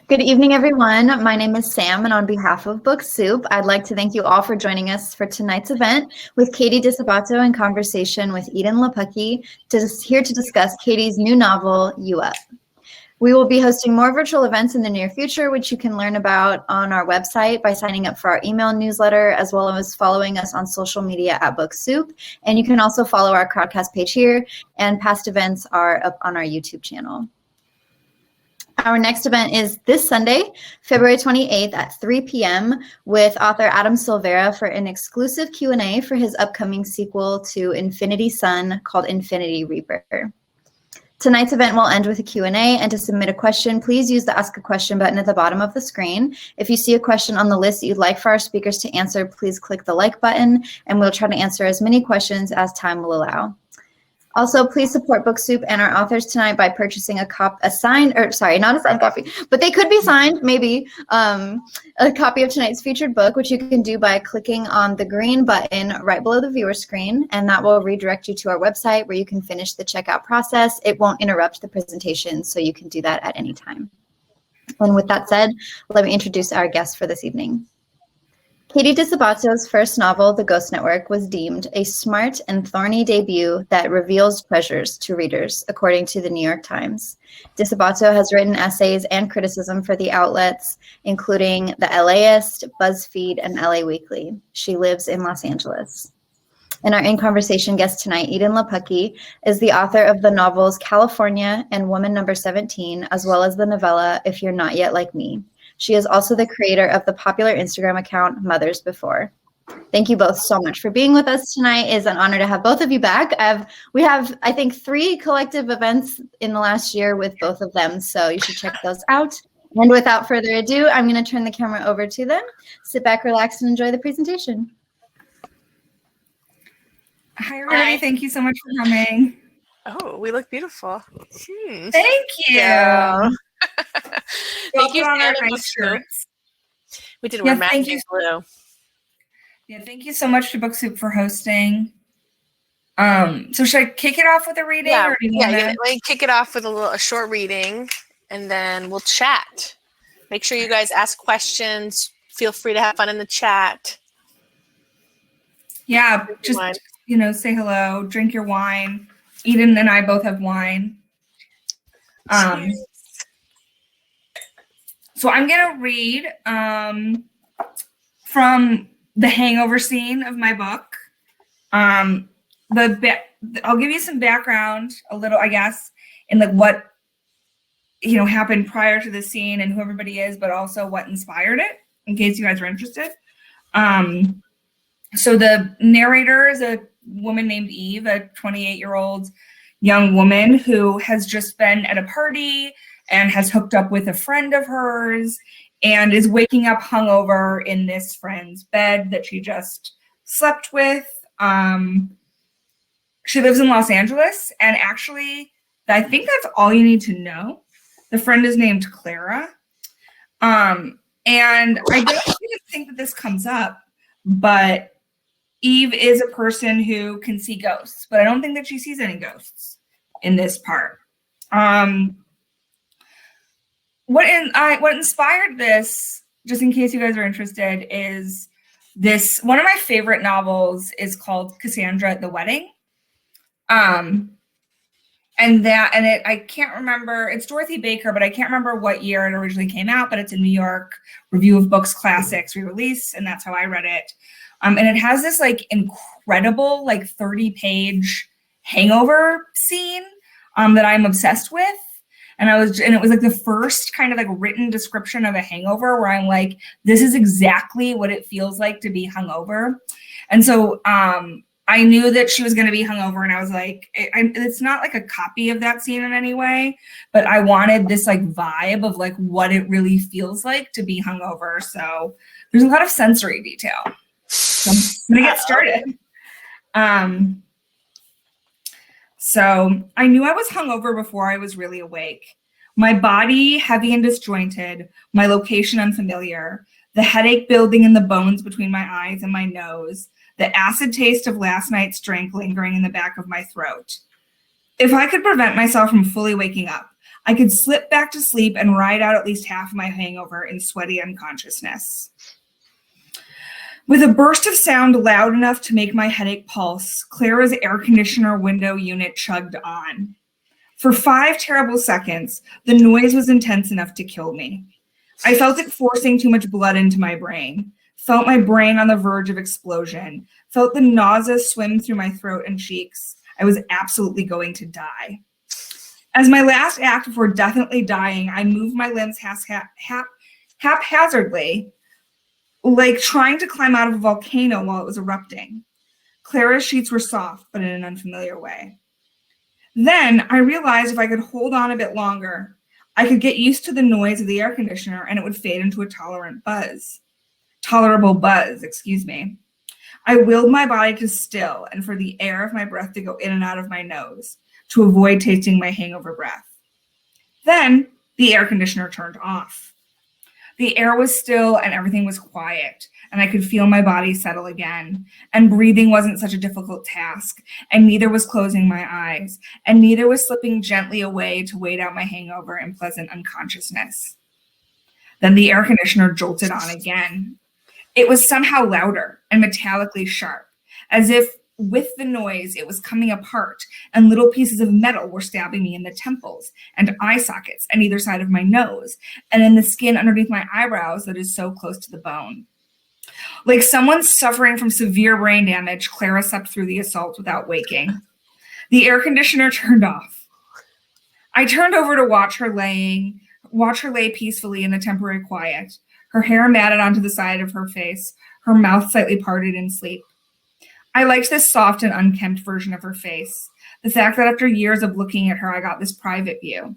Good evening, everyone. My name is Sam, and on behalf of Book Soup, I'd like to thank you all for joining us for tonight's event with Catie Disabato in conversation with Edan Lepucki, here to discuss Catie's new novel, You Up. We will be hosting more virtual events in the near future, which you can learn about on our website by signing up for our email newsletter, as well as following us on social media at Book Soup. And you can also follow our Crowdcast page here, and past events are up on our YouTube channel. Our next event is this Sunday, February 28th at 3 p.m. with author Adam Silvera for an exclusive Q&A for his upcoming sequel to Infinity Sun called Infinity Reaper. Tonight's event will end with a Q&A, and to submit a question, please use the Ask a Question button at the bottom of the screen. If you see a question on the list that you'd like for our speakers to answer, please click the like button, and we'll try to answer as many questions as time will allow. Also, please support Book Soup and our authors tonight by purchasing not a signed copy, but they could be signed, maybe, a copy of tonight's featured book, which you can do by clicking on the green button right below the viewer screen, and that will redirect you to our website where you can finish the checkout process. It won't interrupt the presentation, so you can do that at any time. And with that said, let me introduce our guest for this evening. Catie Disabato's first novel, The Ghost Network, was deemed a smart and thorny debut that reveals treasures to readers, according to the New York Times. Disabato has written essays and criticism for the outlets, including The LAist, BuzzFeed, and LA Weekly. She lives in Los Angeles. And our in-conversation guest tonight, Edan Lepucki, is the author of the novels California and Woman Number 17, as well as the novella If You're Not Yet Like Me. She is also the creator of the popular Instagram account Mothers Before. Thank you both so much for being with us tonight. It is an honor to have both of you back. We have, I think, 3 collective events in the last year with both of them, so you should check those out. And without further ado, I'm going to turn the camera over to them. Sit back, relax, and enjoy the presentation. Hi, everybody. Thank you so much for coming. Oh, we look beautiful. Thank you. Yeah. Thank you on our nice shirts. We did wear matching blue. Yeah, thank you so much to Book Soup for hosting. So should I kick it off with a reading? Yeah, or do you let me kick it off with a short reading, and then we'll chat. Make sure you guys ask questions. Feel free to have fun in the chat. Yeah, just say hello, drink your wine. Edan and I both have wine. So I'm going to read from the hangover scene of my book. I'll give you some background, a little, I guess, in like what happened prior to the scene and who everybody is, but also what inspired it, in case you guys are interested. So the narrator is a woman named Eve, a 28-year-old young woman who has just been at a party and has hooked up with a friend of hers and is waking up hungover in this friend's bed that she just slept with. She lives in Los Angeles, and actually, I think that's all you need to know. The friend is named Clara. And I don't think that this comes up, but Eve is a person who can see ghosts, but I don't think that she sees any ghosts in this part. What inspired this, just in case you guys are interested, is this. One of my favorite novels is called Cassandra at the Wedding. I can't remember, it's Dorothy Baker, but I can't remember what year it originally came out, but it's a New York Review of Books Classics re-release, and that's how I read it. And it has this like incredible, like 30-page hangover scene that I'm obsessed with. And it was like the first kind of like written description of a hangover where I'm like, this is exactly what it feels like to be hungover. And so I knew that she was going to be hungover, and I was like, it's not like a copy of that scene in any way, but I wanted this like vibe of like what it really feels like to be hungover. So there's a lot of sensory detail. So I'm going to get started. So I knew I was hungover before I was really awake. My body heavy and disjointed, my location unfamiliar, the headache building in the bones between my eyes and my nose, the acid taste of last night's drink lingering in the back of my throat. If I could prevent myself from fully waking up, I could slip back to sleep and ride out at least half of my hangover in sweaty unconsciousness. With a burst of sound loud enough to make my headache pulse, Clara's air conditioner window unit chugged on. For 5 terrible seconds, the noise was intense enough to kill me. I felt it forcing too much blood into my brain, felt my brain on the verge of explosion, felt the nausea swim through my throat and cheeks. I was absolutely going to die. As my last act before definitely dying, I moved my limbs haphazardly, like trying to climb out of a volcano while it was erupting. Clara's sheets were soft, but in an unfamiliar way. Then I realized if I could hold on a bit longer, I could get used to the noise of the air conditioner and it would fade into a tolerable buzz, excuse me. I willed my body to still and for the air of my breath to go in and out of my nose to avoid tasting my hangover breath. Then the air conditioner turned off. The air was still and everything was quiet, and I could feel my body settle again, and breathing wasn't such a difficult task, and neither was closing my eyes, and neither was slipping gently away to wait out my hangover in pleasant unconsciousness. Then the air conditioner jolted on again. It was somehow louder and metallically sharp, as if with the noise it was coming apart and little pieces of metal were stabbing me in the temples and eye sockets on either side of my nose and in the skin underneath my eyebrows that is so close to the bone. Like someone suffering from severe brain damage, Clara slept through the assault without waking. The air conditioner turned off. I turned over to watch her lay peacefully in the temporary quiet, her hair matted onto the side of her face, her mouth slightly parted in sleep. I liked this soft and unkempt version of her face. The fact that after years of looking at her, I got this private view.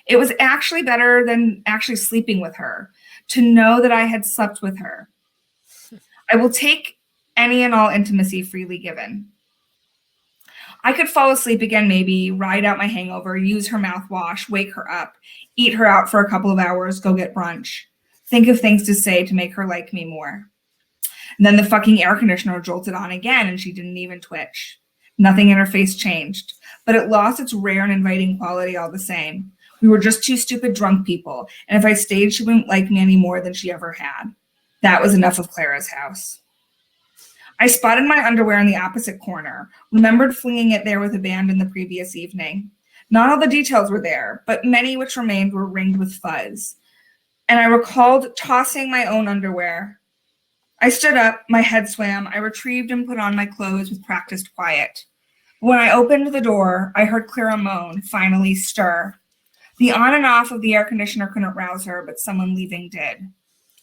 It was actually better than actually sleeping with her, to know that I had slept with her. I will take any and all intimacy freely given. I could fall asleep again maybe, ride out my hangover, use her mouthwash, wake her up, eat her out for a couple of hours, go get brunch. Think of things to say to make her like me more. And then the fucking air conditioner jolted on again and she didn't even twitch. Nothing in her face changed, but it lost its rare and inviting quality all the same. We were just two stupid drunk people, and if I stayed, she wouldn't like me any more than she ever had. That was enough of Clara's house. I spotted my underwear in the opposite corner, remembered flinging it there with abandon the previous evening. Not all the details were there, but many which remained were ringed with fuzz. And I recalled tossing my own underwear. I stood up, my head swam, I retrieved and put on my clothes with practiced quiet. When I opened the door, I heard Clara moan, finally stir. The on and off of the air conditioner couldn't rouse her, but someone leaving did.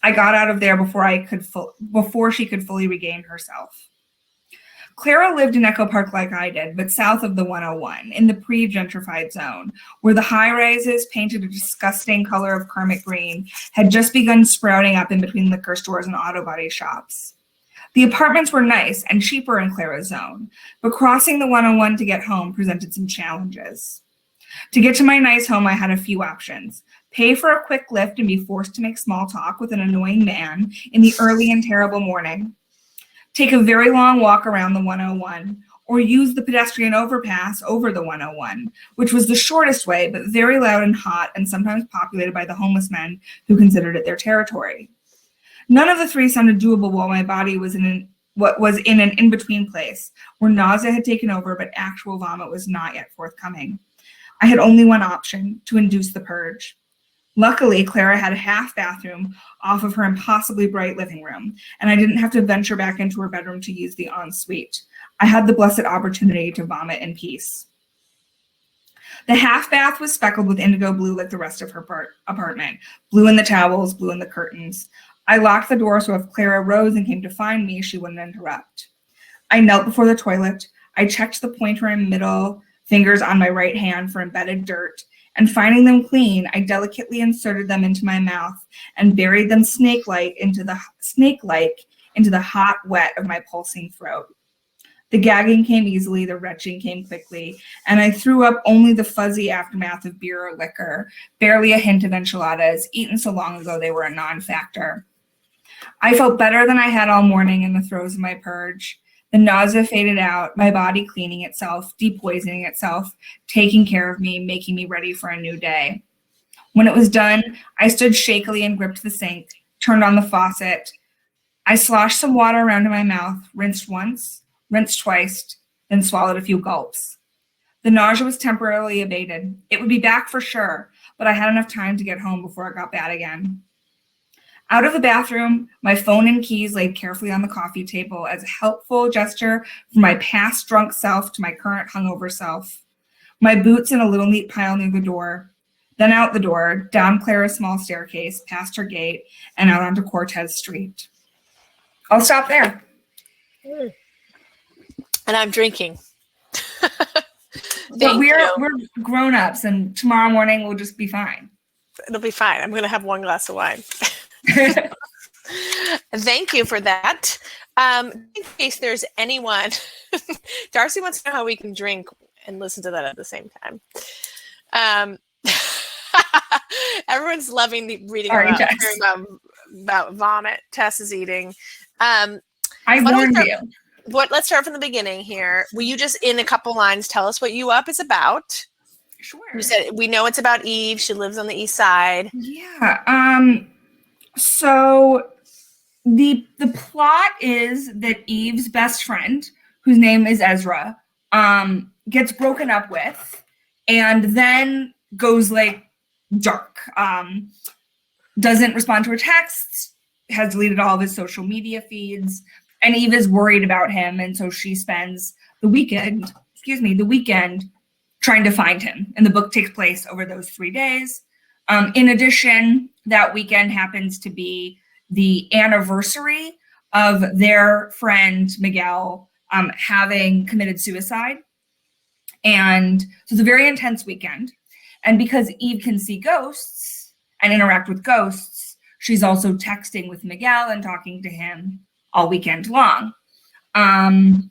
I got out of there before she could fully regain herself. Clara lived in Echo Park like I did, but south of the 101, in the pre-gentrified zone, where the high-rises, painted a disgusting color of kermit green, had just begun sprouting up in between liquor stores and auto body shops. The apartments were nice and cheaper in Clara's zone, but crossing the 101 to get home presented some challenges. To get to my nice home, I had a few options. Pay for a quick lift and be forced to make small talk with an annoying man in the early and terrible morning. Take a very long walk around the 101, or use the pedestrian overpass over the 101, which was the shortest way, but very loud and hot and sometimes populated by the homeless men who considered it their territory. None of the three sounded doable while my body was in an in-between place, where nausea had taken over, but actual vomit was not yet forthcoming. I had only one option, to induce the purge. Luckily, Clara had a half bathroom off of her impossibly bright living room, and I didn't have to venture back into her bedroom to use the ensuite. I had the blessed opportunity to vomit in peace. The half bath was speckled with indigo blue like the rest of her apartment, blue in the towels, blue in the curtains. I locked the door so if Clara rose and came to find me, she wouldn't interrupt. I knelt before the toilet. I checked the pointer and middle fingers on my right hand for embedded dirt, and finding them clean, I delicately inserted them into my mouth and buried them snake-like into the hot wet of my pulsing throat. The gagging came easily, the retching came quickly, and I threw up only the fuzzy aftermath of beer or liquor, barely a hint of enchiladas, eaten so long ago they were a non-factor. I felt better than I had all morning in the throes of my purge. The nausea faded out, my body cleaning itself, depoisoning itself, taking care of me, making me ready for a new day. When it was done, I stood shakily and gripped the sink, turned on the faucet. I sloshed some water around in my mouth, rinsed once, rinsed twice, then swallowed a few gulps. The nausea was temporarily abated. It would be back for sure, but I had enough time to get home before it got bad again. Out of the bathroom, my phone and keys laid carefully on the coffee table as a helpful gesture from my past drunk self to my current hungover self. My boots in a little neat pile near the door. Then out the door, down Clara's small staircase, past her gate, and out onto Cortez Street. I'll stop there. And I'm drinking. But we're grown-ups, and tomorrow morning we'll just be fine. It'll be fine. I'm going to have one glass of wine. Thank you for that. In case there's anyone, Darcy wants to know how we can drink and listen to that at the same time. Everyone's loving reading about vomit. Tess is eating. I warned you. Let's start from the beginning here. Will you just, in a couple lines, tell us what You Up is about? Sure. You said we know it's about Eve. She lives on the east side. Yeah. So the plot is that Eve's best friend, whose name is Ezra, gets broken up with, and then goes like dark. Doesn't respond to her texts. Has deleted all of his social media feeds. And Eve is worried about him, and so she spends the weekend trying to find him. And the book takes place over those 3 days. In addition, that weekend happens to be the anniversary of their friend Miguel having committed suicide. And so it's a very intense weekend. And because Eve can see ghosts and interact with ghosts, she's also texting with Miguel and talking to him all weekend long. So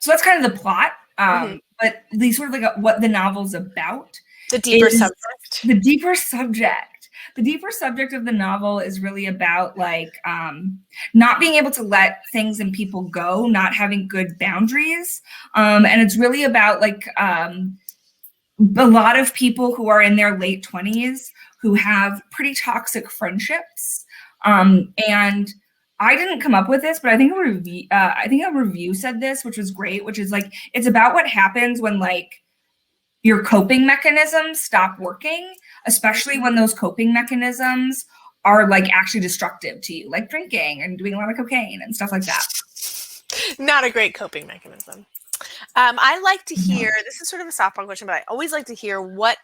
that's kind of the plot. But the sort of like what the novel's about. The deeper subject. The deeper subject. The deeper subject of the novel is really about like not being able to let things and people go, not having good boundaries. And it's really about like a lot of people who are in their late 20s who have pretty toxic friendships. And I didn't come up with this, but I think a review said this, which was great, which is like, it's about what happens when like your coping mechanisms stop working, especially when those coping mechanisms are like actually destructive to you, like drinking and doing a lot of cocaine and stuff like that. Not a great coping mechanism. I like to hear, this is sort of a softball question, but I always like to hear what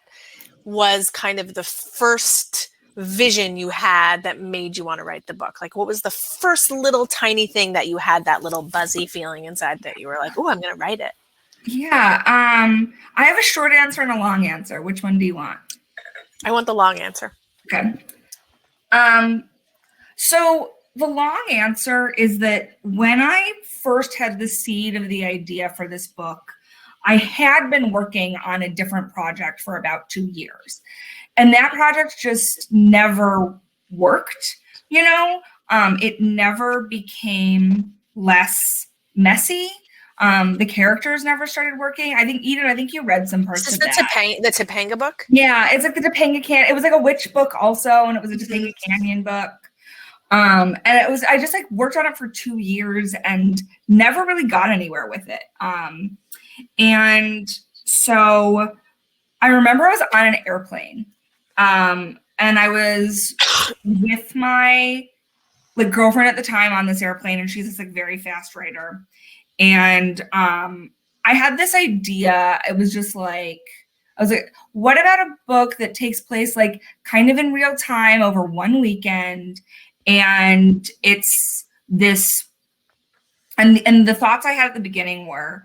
was kind of the first vision you had that made you want to write the book. Like, what was the first little tiny thing that you had that little buzzy feeling inside that you were like, oh, I'm going to write it? Yeah. I have a short answer and a long answer. Which one do you want? I want the long answer. Okay. So the long answer is that when I first had the seed of the idea for this book, I had been working on a different project for about 2 years. And that project just never worked, you know? It never became less messy. The characters never started working. I think, Eden, you read some parts of that. The Topanga book? Yeah, it's like the Topanga Canyon. It was like a witch book also, and it was a Topanga Canyon book. And I just like worked on it for 2 years and never really got anywhere with it. And so I remember I was on an airplane. And I was with my like girlfriend at the time on this airplane, and she's this like very fast writer. And I had this idea. It was just like, I was like, what about a book that takes place like kind of in real time over one weekend? And it's this, and the thoughts I had at the beginning were,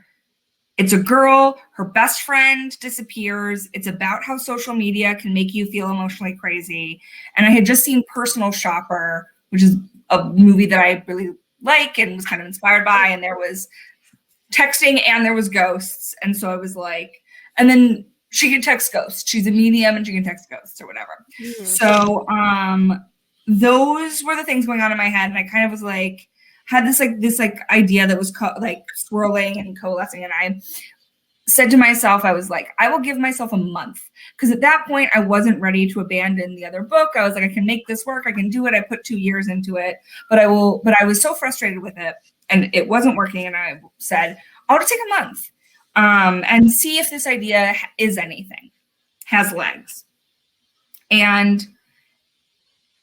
it's a girl, her best friend disappears. It's about how social media can make you feel emotionally crazy. And I had just seen Personal Shopper, which is a movie that I really like and was kind of inspired by. And there was texting and there was ghosts. And so I was like, and then she can text ghosts. She's a medium and she can text ghosts or whatever. Mm-hmm. So those were the things going on in my head. And I kind of was like, had this idea that was swirling and coalescing, and I said to myself, I was like, I will give myself a month. Because at that point, I wasn't ready to abandon the other book. I was like, I can make this work. I can do it. I put 2 years into it, but I was so frustrated with it and it wasn't working. And I said, I'll just take a month and see if this idea is anything, has legs. And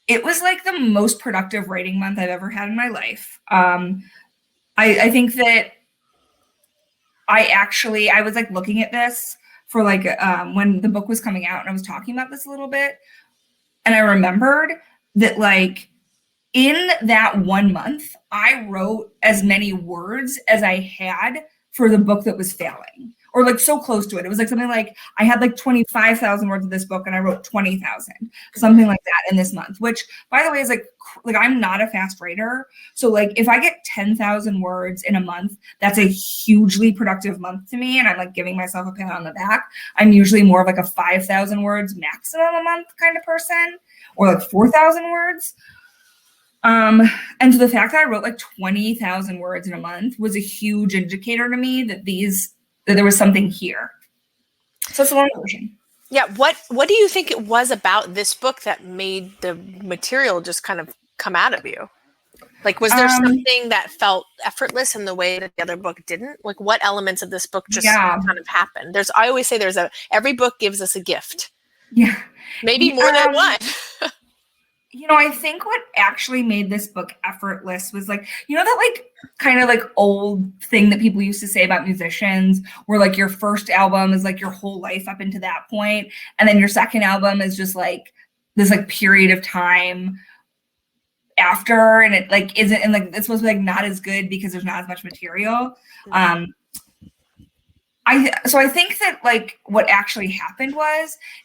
it was like the most productive writing month I've ever had in my life. I think that I was like looking at this for like when the book was coming out, and I was talking about this a little bit, and I remembered that like in that 1 month, I wrote as many words as I had for the book that was failing, or like so close to it. It was like something like I had like 25,000 words of this book and I wrote 20,000, something like that in this month, which by the way is like I'm not a fast writer. So like if I get 10,000 words in a month, that's a hugely productive month to me. And I'm like giving myself a pat on the back. I'm usually more of like a 5,000 words maximum a month kind of person, or like 4,000 words. And so the fact that I wrote like 20,000 words in a month was a huge indicator to me that there was something here. So it's a long version. Yeah. What do you think it was about this book that made the material just kind of come out of you? Like, was there something that felt effortless in the way that the other book didn't? Like, what elements of this book just kind of happened? I always say every book gives us a gift. Yeah. Maybe more than one. I think what actually made this book effortless was like, that like kind of like old thing that people used to say about musicians, where like your first album is like your whole life up into that point, and then your second album is just like this like period of time after, and it like isn't, and like it's supposed to be like not as good because there's not as much material. Mm-hmm. I think that like what actually happened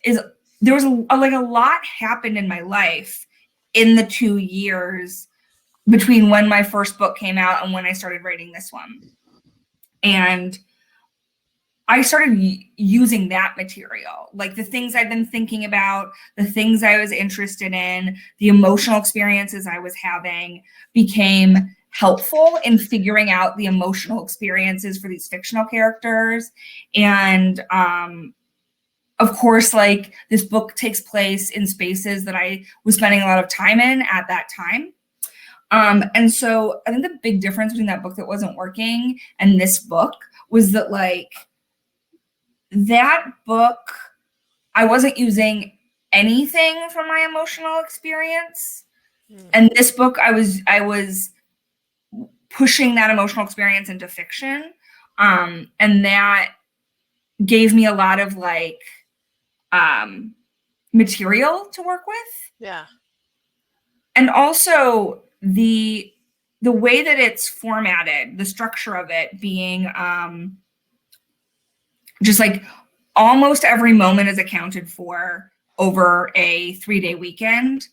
is there was a lot happened in my life in the 2 years between when my first book came out and when I started writing this one. And I started using that material, like the things I've been thinking about, the things I was interested in, the emotional experiences I was having became helpful in figuring out the emotional experiences for these fictional characters. And of course, like this book takes place in spaces that I was spending a lot of time in at that time. And so I think the big difference between that book that wasn't working and this book was that like that book, I wasn't using anything from my emotional experience. And this book, I was pushing that emotional experience into fiction. And that gave me a lot of like material to work with. Yeah. And also the way that it's formatted, the structure of it being just like almost every moment is accounted for over a 3-day weekend.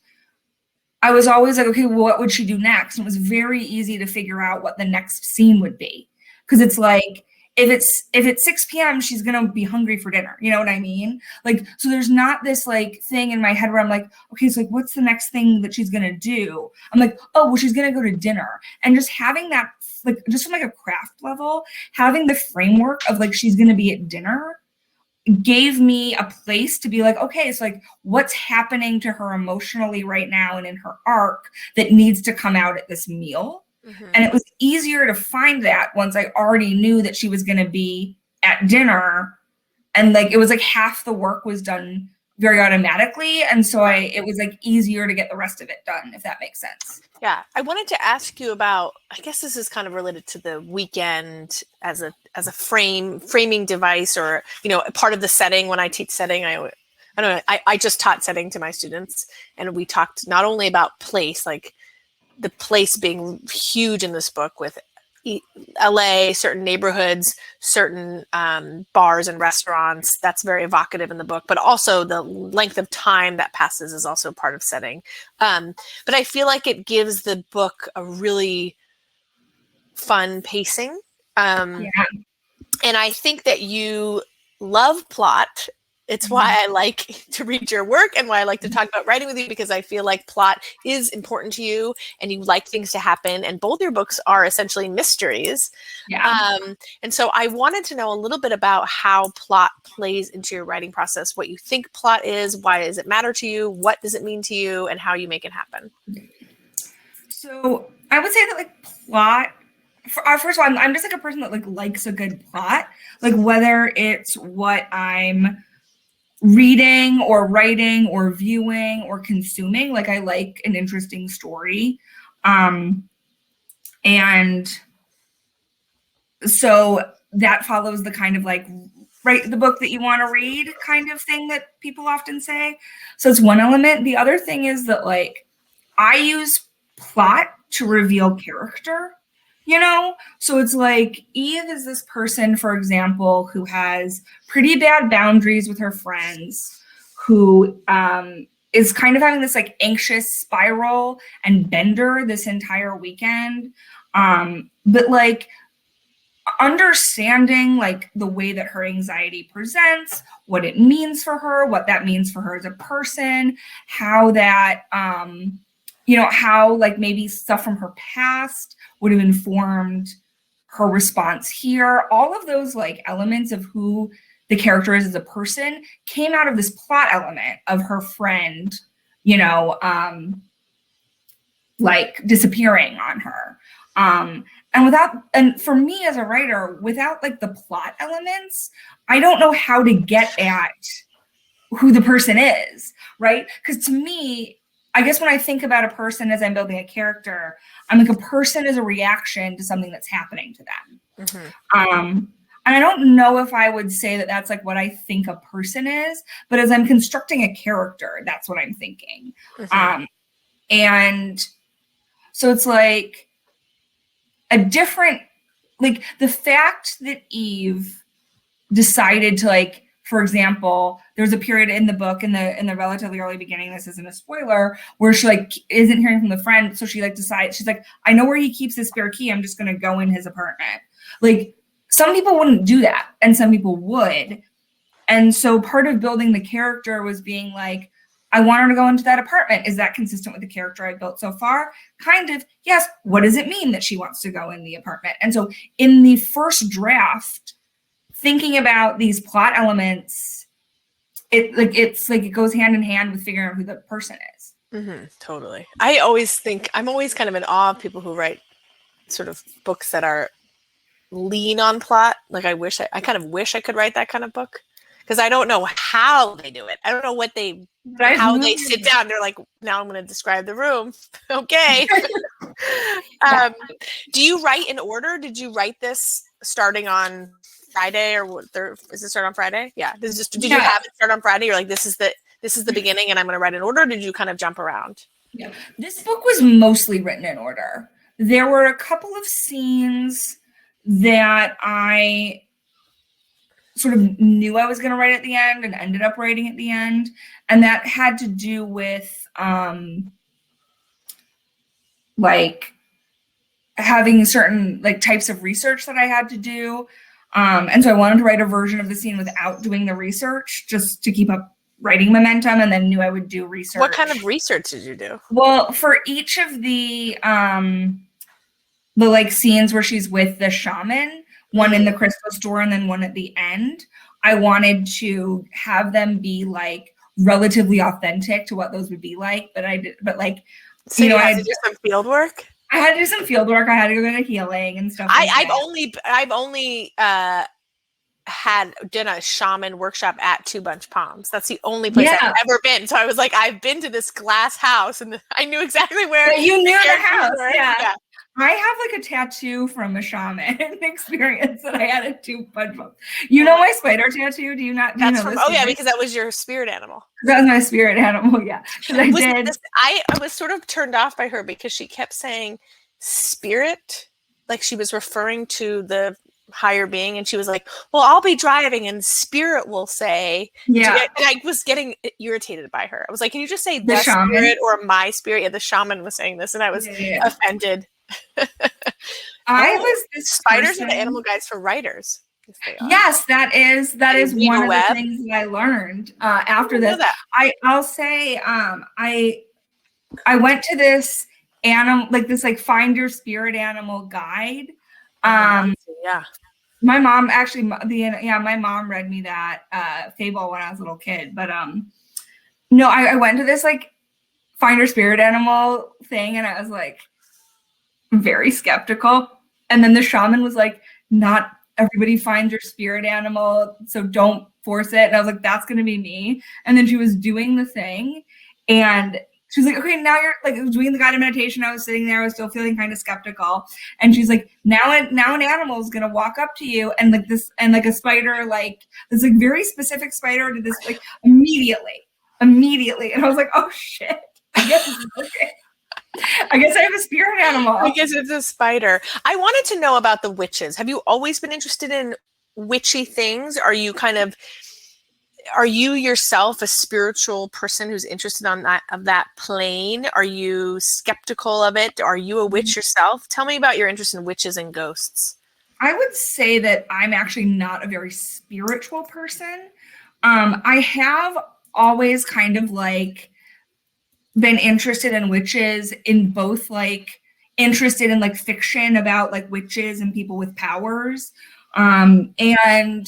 I was always like, okay, well, what would she do next? And it was very easy to figure out what the next scene would be. Because it's like, if it's 6 p.m., she's gonna be hungry for dinner. You know what I mean? Like, so there's not this like thing in my head where I'm like, okay, so like, what's the next thing that she's gonna do? I'm like, oh, well, she's gonna go to dinner. And just having that, like, just from like a craft level, having the framework of like, she's gonna be at dinner gave me a place to be like, okay, it's like, what's happening to her emotionally right now and in her arc that needs to come out at this meal? Mm-hmm. And it was easier to find that once I already knew that she was going to be at dinner. And like, it was like half the work was done very automatically. And so it was like easier to get the rest of it done, if that makes sense. Yeah. I wanted to ask you about, I guess this is kind of related to the weekend as a framing device, or, part of the setting. When I teach setting, I just taught setting to my students, and we talked not only about place, like the place being huge in this book with LA, certain neighborhoods, certain bars and restaurants. That's very evocative in the book, but also the length of time that passes is also part of setting. But I feel like it gives the book a really fun pacing. And I think that you love plot It's why I like to read your work and why I like to talk about writing with you, because I feel like plot is important to you and you like things to happen. And both your books are essentially mysteries. Yeah. And so I wanted to know a little bit about how plot plays into your writing process, what you think plot is, why does it matter to you, what does it mean to you, and how you make it happen. So I would say that like plot, first of all, I'm just like a person that like likes a good plot, like whether it's what I'm reading or writing or viewing or consuming, like I like an interesting story. And so that follows the kind of like write the book that you want to read kind of thing that people often say. So it's one element. The other thing is that like I use plot to reveal character, you know? So it's like Eve is this person, for example, who has pretty bad boundaries with her friends, who is kind of having this like anxious spiral and bender this entire weekend. But like understanding like the way that her anxiety presents, what it means for her, what that means for her as a person, how that you know, how like maybe stuff from her past would have informed her response here. All of those like elements of who the character is as a person came out of this plot element of her friend, you know, like disappearing on her. And for me as a writer, without like the plot elements, I don't know how to get at who the person is, right? Because to me, I guess when I think about a person as I'm building a character, I'm like a person is a reaction to something that's happening to them. Mm-hmm. And I don't know if I would say that that's like what I think a person is, but as I'm constructing a character, that's what I'm thinking. Mm-hmm. And so it's like a different, like the fact that Eve decided to like, for example, there's a period in the book in the relatively early beginning, this isn't a spoiler, where she like isn't hearing from the friend. So she like decides, she's like, I know where he keeps his spare key. I'm just going to go in his apartment. Like some people wouldn't do that and some people would. And so part of building the character was being like, I want her to go into that apartment. Is that consistent with the character I've built so far? Kind of, yes. What does it mean that she wants to go in the apartment? And so in the first draft, thinking about these plot elements, it's like it goes hand in hand with figuring out who the person is. Mm-hmm, totally. I always think I'm always kind of in awe of people who write sort of books that are lean on plot. Like I kind of wish I could write that kind of book, because I don't know how they do it. I don't know how they sit down. They're like, now I'm going to describe the room. Okay. Do you write in order? Did you write this starting on Friday or is it start on Friday? Yeah. Did you have it start on Friday? You're like, this is the beginning and I'm going to write in order. Or did you kind of jump around? Yeah. This book was mostly written in order. There were a couple of scenes that I sort of knew I was going to write at the end and ended up writing at the end. And that had to do with like having certain like types of research that I had to do. And so I wanted to write a version of the scene without doing the research, just to keep up writing momentum, and then knew I would do research. What kind of research did you do? Well, for each of the like scenes where she's with the shaman, one in the crystal store and then one at the end, I wanted to have them be like relatively authentic to what those would be like. But I had to do some field work. I had to do some field work. I had to go to healing and stuff. I've only done a shaman workshop at Two Bunch Palms. That's the only place I've ever been. So I was like, I've been to this glass house, and I knew exactly where. But you knew the house, yeah. I have like a tattoo from a shaman experience that I had at Two Bunch Palms. You know my spider tattoo? Do you not? That's from. Oh yeah, because that was your spirit animal. That was my spirit animal. Yeah, I was sort of turned off by her because she kept saying spirit, like she was referring to the higher being, and she was like, well, I'll be driving and spirit will say, and I was getting irritated by her. I was like, can you just say the spirit or my spirit? Yeah, the shaman was saying this, and I was offended. I was this spiders are the animal guides for writers. Yes, they are. Yes, that is Read one a of web? the things that I learned after know this. that. I'll say I went to this animal, like this like find your spirit animal guide. Yeah. My mom actually my mom read me that fable when I was a little kid. But no, I went to this like find your spirit animal thing, and I was like very skeptical. And then the shaman was like, not everybody finds your spirit animal, so don't force it. And I was like, that's gonna be me. And then she was doing the thing, and she was like, okay, now you're like doing the guided meditation. I was sitting there, I was still feeling kind of skeptical. And she's like, now an animal is gonna walk up to you, and like this, and like a spider, like this like very specific spider did this like immediately. And I was like, oh shit, I guess it's okay. I guess I have a spirit animal. I guess it's a spider. I wanted to know about the witches. Have you always been interested in witchy things? Are you yourself a spiritual person who's interested on that plane? Are you skeptical of it? Are you a witch yourself? Tell me about your interest in witches and ghosts. I would say that I'm actually not a very spiritual person. I have always kind of like been interested in witches, in both like interested in like fiction about like witches and people with powers, and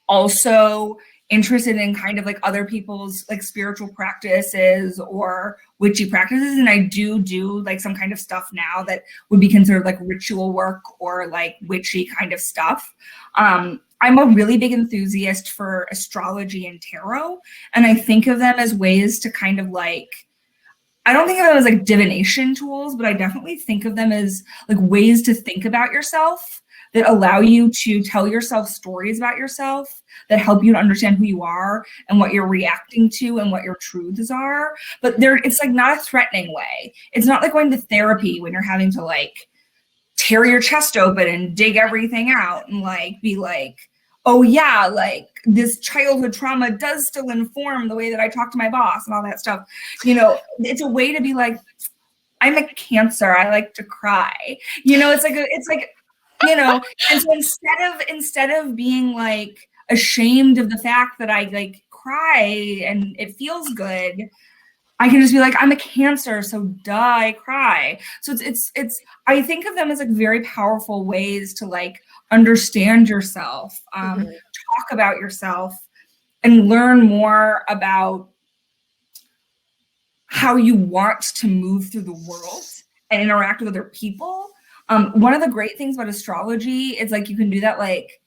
also interested in kind of like other people's like spiritual practices or witchy practices. And I do like some kind of stuff now that would be considered like ritual work or like witchy kind of stuff. I'm a really big enthusiast for astrology and tarot, and I think of them as ways to kind of like, I don't think of them as like divination tools, but I definitely think of them as like ways to think about yourself that allow you to tell yourself stories about yourself that help you to understand who you are and what you're reacting to and what your truths are. But it's like not a threatening way. It's not like going to therapy when you're having to like tear your chest open and dig everything out and like be like, oh yeah, like this childhood trauma does still inform the way that I talk to my boss and all that stuff. You know, it's a way to be like, I'm a Cancer, I like to cry. You know, it's like, you know, and so instead of being like ashamed of the fact that I like cry and it feels good, I can just be like, I'm a Cancer, so duh, I cry. So it's I think of them as like very powerful ways to like understand yourself, talk about yourself, and learn more about how you want to move through the world and interact with other people. One of the great things about astrology is like you can do that like,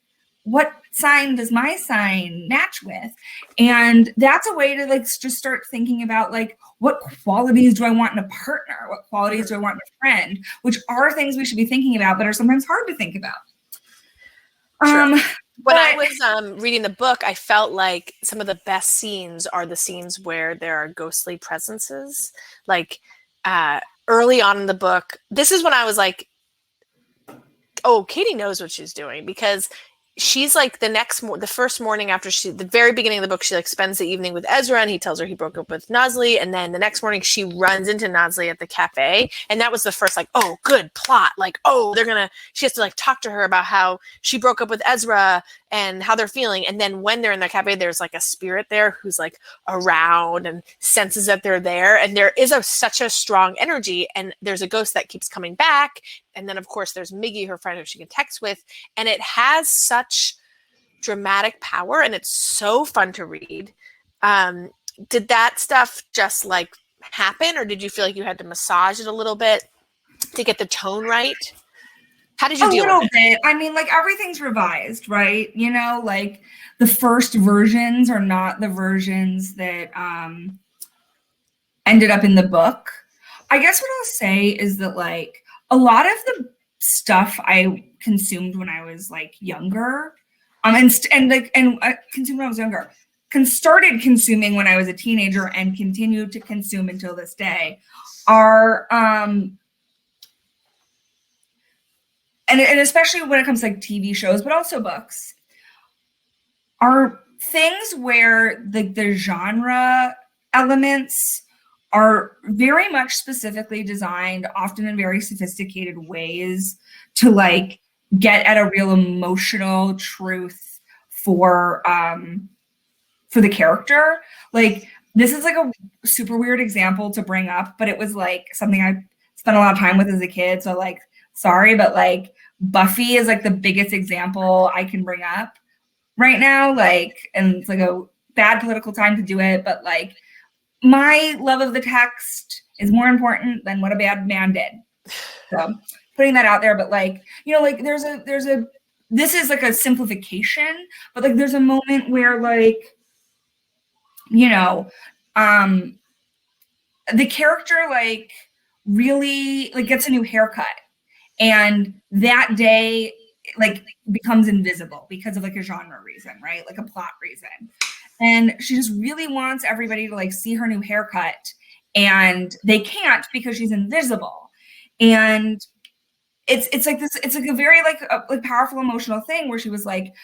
what sign does my sign match with? And that's a way to like just start thinking about like, what qualities do I want in a partner? What qualities do I want in a friend? Which are things we should be thinking about, but are sometimes hard to think about. Sure. When I was reading the book, I felt like some of the best scenes are the scenes where there are ghostly presences. Like early on in the book, this is when I was like, oh, Catie knows what she's doing, because she's like the first morning after the very beginning of the book, she like spends the evening with Ezra and he tells her he broke up with Nasli. And then the next morning she runs into Nasli at the cafe. And that was the first like, oh, good plot. Like, oh, she has to like talk to her about how she broke up with Ezra and how they're feeling. And then when they're in the cafe, there's like a spirit there who's like around and senses that they're there. And there is such a strong energy. And there's a ghost that keeps coming back. And then, of course, there's Miggy, her friend who she can text with. And it has such dramatic power, and it's so fun to read. Did that stuff just like happen, or did you feel like you had to massage it a little bit to get the tone right? How did you deal with it? A little bit. I mean, like everything's revised, right? You know, like the first versions are not the versions that ended up in the book. I guess what I'll say is that like a lot of the stuff I consumed when I was like younger, consumed when I was younger, started consuming when I was a teenager and continued to consume until this day, are and especially when it comes to like TV shows, but also books, are things where the genre elements are very much specifically designed, often in very sophisticated ways, to like get at a real emotional truth for the character. Like, this is like a super weird example to bring up, but it was like something I spent a lot of time with as a kid. So like, sorry, but like Buffy is like the biggest example I can bring up right now. Like, and it's like a bad political time to do it, but like my love of the text is more important than what a bad man did. So putting that out there, but like, you know, like there's a, this is like a simplification, but like there's a moment where like, you know, the character like really like gets a new haircut, and that day like becomes invisible because of like a genre reason, right? Like a plot reason. And she just really wants everybody to like see her new haircut, and they can't because she's invisible. And it's like this, it's like a very like powerful emotional thing where she was like,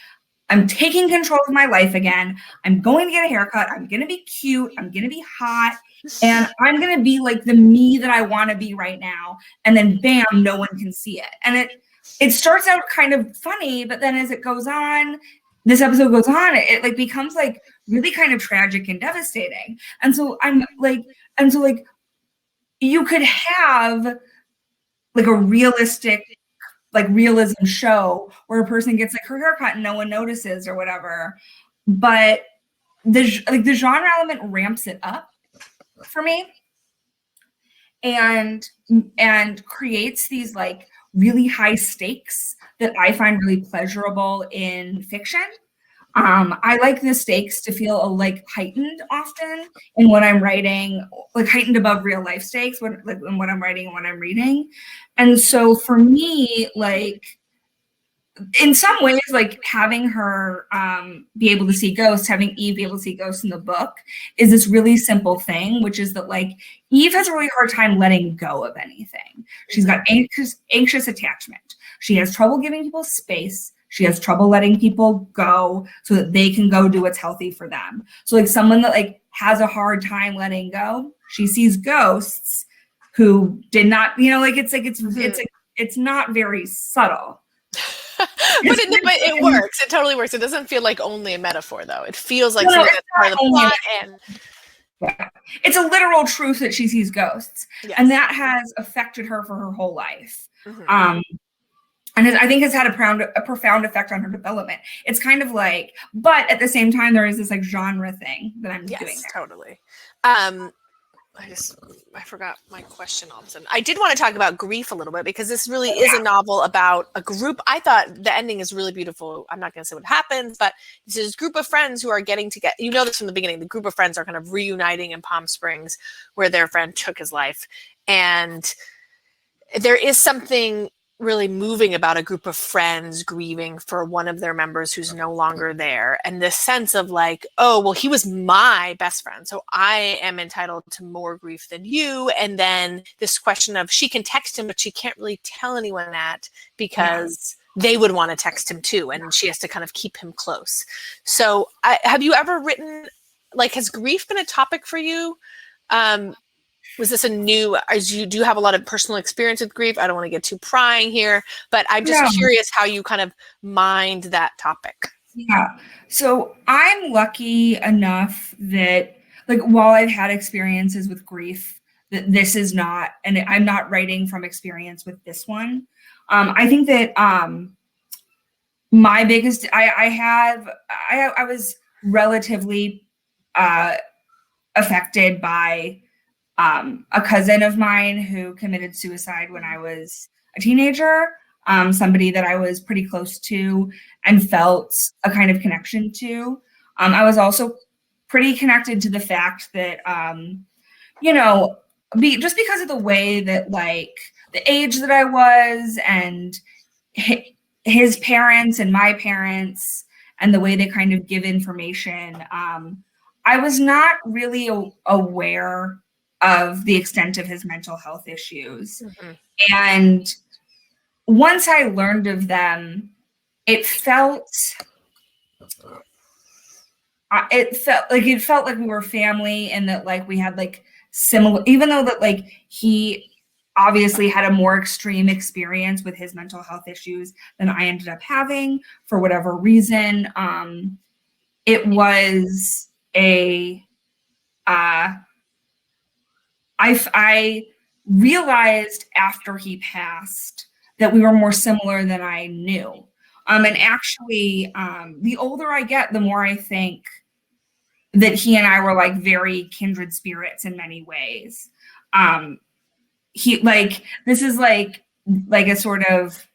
I'm taking control of my life again. I'm going to get a haircut. I'm going to be cute. I'm going to be hot. And I'm going to be like the me that I want to be right now. And then bam, no one can see it. And it starts out kind of funny, but then as it goes on, this episode goes on, it like becomes like really kind of tragic and devastating. And so you could have like a realistic like realism show where a person gets like her haircut and no one notices or whatever, but the genre element ramps it up for me and creates these like really high stakes that I find really pleasurable in fiction. I like the stakes to feel like heightened often in what I'm writing, like heightened above real life stakes when like in what I'm writing and what I'm reading. And so for me, like in some ways, like having her be able to see ghosts, having Eve be able to see ghosts in the book is this really simple thing, which is that like Eve has a really hard time letting go of anything. She's got anxious attachment. She has trouble giving people space. She has trouble letting people go so that they can go do what's healthy for them. So like someone that like has a hard time letting go, she sees ghosts who did not, you know, like it's not very subtle. but it works. It totally works. It doesn't feel like only a metaphor though. It feels like something that's part of the plot and yeah. It's a literal truth that she sees ghosts. Yes. And that has affected her for her whole life. Mm-hmm. And I think has had a profound effect on her development. It's kind of like, but at the same time, there is this like genre thing that I'm doing. Yes, totally. I forgot my question all of a sudden. I did want to talk about grief a little bit because this really is a novel about a group. I thought the ending is really beautiful. I'm not going to say what happens, but it's this group of friends who are getting together. You know this from the beginning. The group of friends are kind of reuniting in Palm Springs where their friend took his life. And there is something really moving about a group of friends grieving for one of their members who's no longer there. And this sense of like, oh, well, he was my best friend, so I am entitled to more grief than you. And then this question of she can text him, but she can't really tell anyone that because they would want to text him too. And she has to kind of keep him close. So have you ever written, like, has grief been a topic for you? Was this do you have a lot of personal experience with grief? I don't want to get too prying here, but I'm just curious how you kind of mind that topic. Yeah. So I'm lucky enough that like, while I've had experiences with grief, that this is not, and I'm not writing from experience with this one. I think that my biggest, I was relatively affected by a cousin of mine who committed suicide when I was a teenager, somebody that I was pretty close to and felt a kind of connection to. I was also pretty connected to the fact that, just because of the way that like the age that I was and his parents and my parents and the way they kind of give information, I was not really aware of the extent of his mental health issues. Mm-hmm. And once I learned of them, it felt like we were family and that like we had like similar, even though that like he obviously had a more extreme experience with his mental health issues than I ended up having for whatever reason. It was I realized after he passed that we were more similar than I knew. And actually, the older I get, the more I think that he and I were like very kindred spirits in many ways. This is like a sort of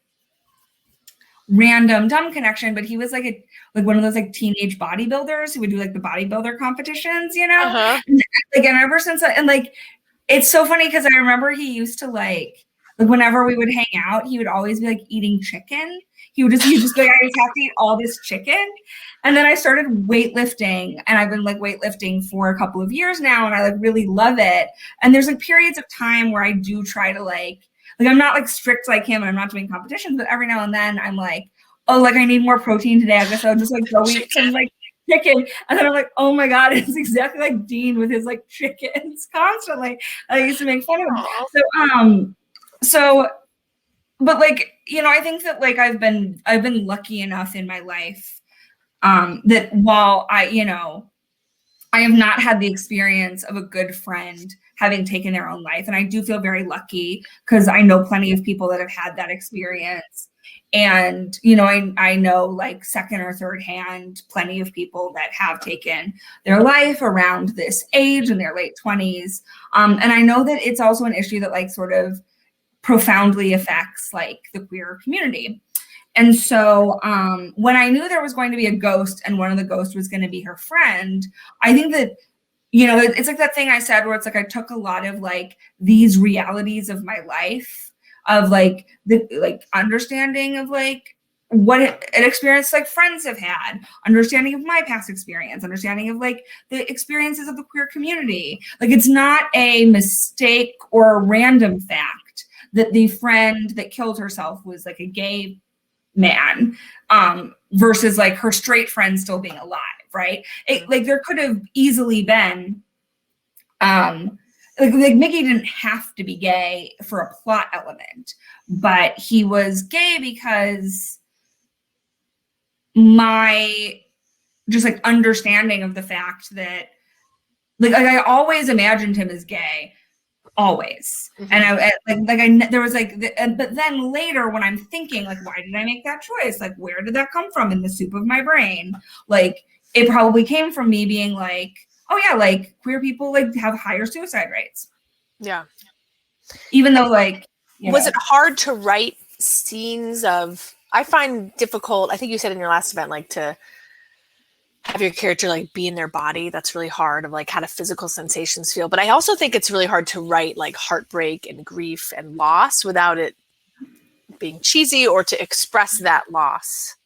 random dumb connection, but he was like one of those like teenage bodybuilders who would do like the bodybuilder competitions, you know? Uh-huh. And ever since and like, it's so funny because I remember he used to like whenever we would hang out, he would always be like eating chicken. He'd just be like, I just have to eat all this chicken. And then I started weightlifting, and I've been like weightlifting for a couple of years now, and I like really love it. And there's like periods of time where I do try to like I'm not like strict like him, and I'm not doing competitions, but every now and then I'm like, oh, like I need more protein today. I guess I'll just like go eat some like chicken. And then I'm like, oh my God, it's exactly like Dean with his like chickens constantly. I used to make fun of him. But like, you know, I think that like I've been lucky enough in my life that while I have not had the experience of a good friend having taken their own life. And I do feel very lucky because I know plenty of people that have had that experience. And, you know, I know like second or third hand, plenty of people that have taken their life around this age in their late 20s. And I know that it's also an issue that like sort of profoundly affects like the queer community. And so when I knew there was going to be a ghost and one of the ghosts was going to be her friend, I think that, you know, it's like that thing I said where it's like I took a lot of like these realities of my life of like the like understanding of like what an experience like friends have had, understanding of my past experience, understanding of like the experiences of the queer community. Like it's not a mistake or a random fact that the friend that killed herself was like a gay man versus like her straight friend still being alive, right? Like there could have easily been like Miggy didn't have to be gay for a plot element, but he was gay because my just like understanding of the fact that like I always imagined him as gay, always. Mm-hmm. And there was like but then later when I'm thinking like, why did I make that choice? Like, where did that come from in the soup of my brain? Like it probably came from me being like, oh yeah, like queer people like have higher suicide rates. Yeah. Even though like, was it hard to write scenes of, I find difficult, I think you said in your last event, like to have your character like be in their body. That's really hard, of like how do physical sensations feel. But I also think it's really hard to write like heartbreak and grief and loss without it being cheesy or to express that loss.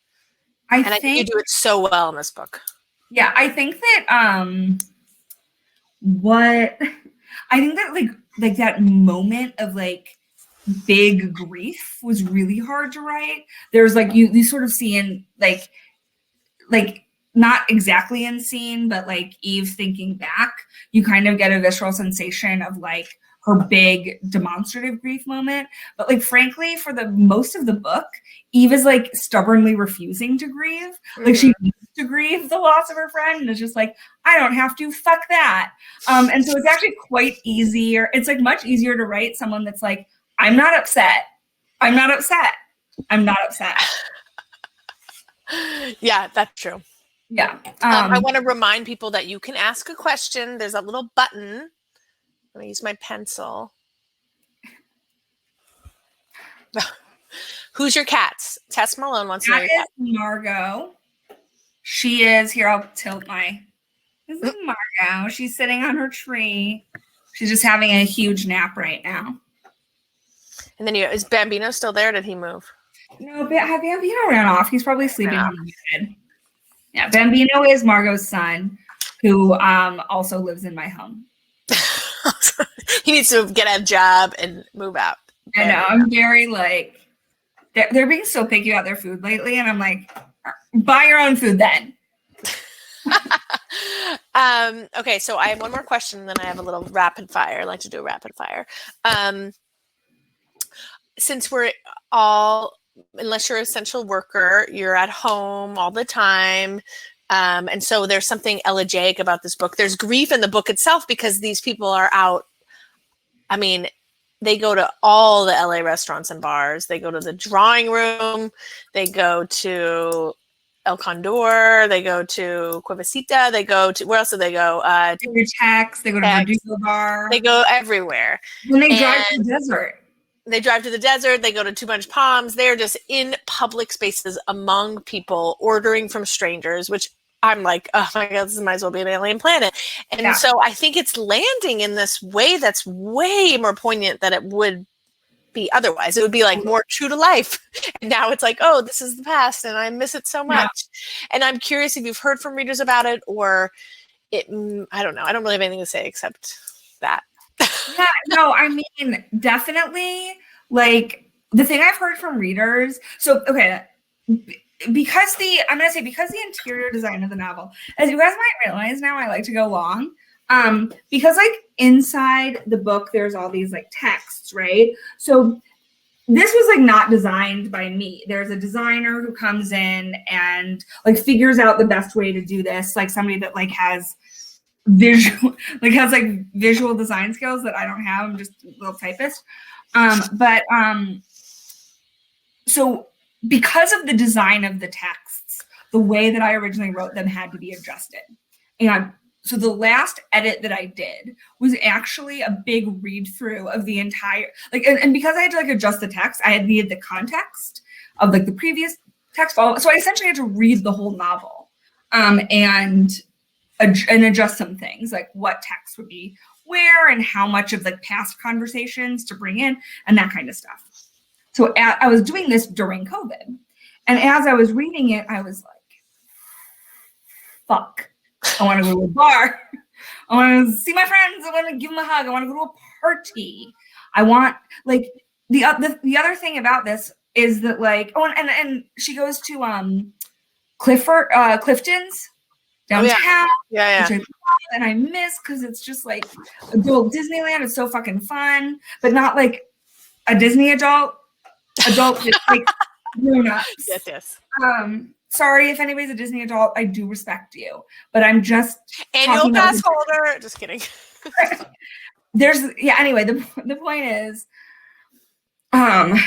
I think you do it so well in this book. Yeah, I think that like that moment of like big grief was really hard to write. There's like you sort of see in like not exactly in scene, but like Eve thinking back, you kind of get a visceral sensation of like her big demonstrative grief moment. But like, frankly, for the most of the book, Eve is like stubbornly refusing to grieve. Mm-hmm. Like she needs to grieve the loss of her friend. And it's just like, I don't have to, fuck that. And so it's actually quite easier. It's like much easier to write someone that's like, I'm not upset. I'm not upset. I'm not upset. Yeah, that's true. Yeah. I want to remind people that you can ask a question. There's a little button. I'm going to use my pencil. Who's your cats? Tess Malone wants to know your cat. Margot. She is, here, I'll tilt my, this is Margot. She's sitting on her tree. She's just having a huge nap right now. And then is Bambino still there? Or did he move? No, Bambino ran off. He's probably sleeping on the bed. Yeah, Bambino is Margot's son, who also lives in my home. He needs to get a job and move out. I know. I'm very like, they're being so picky about their food lately, and I'm like, buy your own food then. Okay, so I have one more question, and then I have a little rapid fire. I like to do a rapid fire. since we're all, unless you're an essential worker, you're at home all the time. And so there's something elegiac about this book. There's grief in the book itself because these people are out. I mean, they go to all the LA restaurants and bars. They go to the Drawing Room. They go to El Condor. They go to Cuevacita. They go to, where else do they go? Tex. They go to Verdugo Bar. They go everywhere. When they drive to the desert. They drive to the desert. They go to Two Bunch Palms. They're just in public spaces among people, ordering from strangers, which I'm like, oh my God, this might as well be an alien planet. And so I think it's landing in this way that's way more poignant than it would be otherwise. It would be like more true to life. And now it's like, oh, this is the past and I miss it so much. And I'm curious if you've heard from readers about it, or it, I don't know. I don't really have anything to say except that. Yeah, no, I mean, definitely, like, the thing I've heard from readers, so, okay, because the interior design of the novel, as you guys might realize now, I like to go long, because, like, inside the book, there's all these, like, texts, right? So this was, like, not designed by me. There's a designer who comes in and, like, figures out the best way to do this, like, somebody that, like, has visual design skills that I don't have. I'm just a little typist. So because of the design of the texts, the way that I originally wrote them had to be adjusted. And so the last edit that I did was actually a big read through of the entire, like, and because I had to, like, adjust the text, I had needed the context of, like, the previous text. So I essentially had to read the whole novel, and adjust some things, like what text would be where and how much of, like, past conversations to bring in and that kind of stuff. So I was doing this during COVID. And as I was reading it, I was like, fuck, I want to go to a bar. I want to see my friends. I want to give them a hug. I want to go to a party. I want, like, the other thing about this is that, like, oh, and she goes to Clifton's downtown, which I love and I miss because it's just like adult Disneyland. It's so fucking fun, but not like a Disney adult just like grown-ups. Yes. Sorry if anybody's a Disney adult, I do respect you, but I'm just annual pass holder. Just kidding. Anyway, the point is, I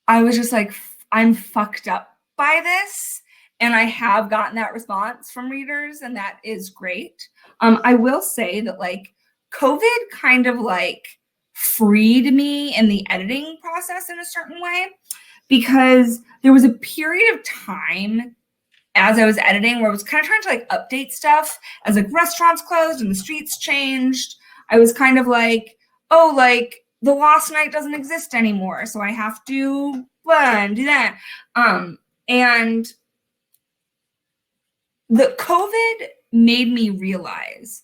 was just like, I'm fucked up by this, and I have gotten that response from readers, and that is great. I will say that, like, COVID kind of, like, freed me in the editing process in a certain way, because there was a period of time as I was editing where I was kind of trying to, like, update stuff as, like, restaurants closed and the streets changed. I was kind of like, oh, like, the Lost Night doesn't exist anymore, so I have to do that. And the COVID made me realize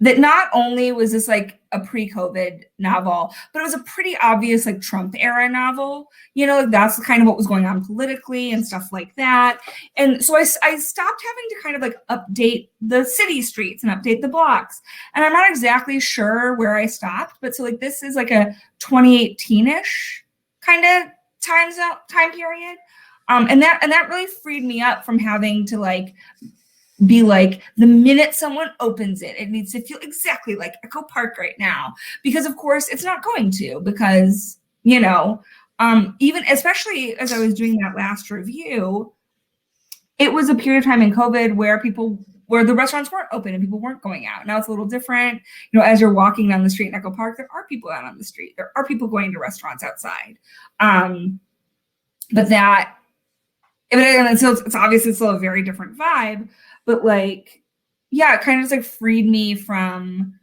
that not only was this, like, a pre-COVID novel, but it was a pretty obvious, like, Trump era novel. You know, like, that's kind of what was going on politically and stuff like that. And so I stopped having to kind of, like, update the city streets and update the blocks. And I'm not exactly sure where I stopped, but so, like, this is like a 2018-ish kind of time period. And that really freed me up from having to, like, be like, the minute someone opens it, it needs to feel exactly like Echo Park right now. Because, of course, it's not going to, because, you know, even especially as I was doing that last review, it was a period of time in COVID where the restaurants weren't open and people weren't going out. Now it's a little different. You know, as you're walking down the street in Echo Park, there are people out on the street. There are people going to restaurants outside. And so it's obviously still a very different vibe, but, like, yeah, it kind of just, like, freed me from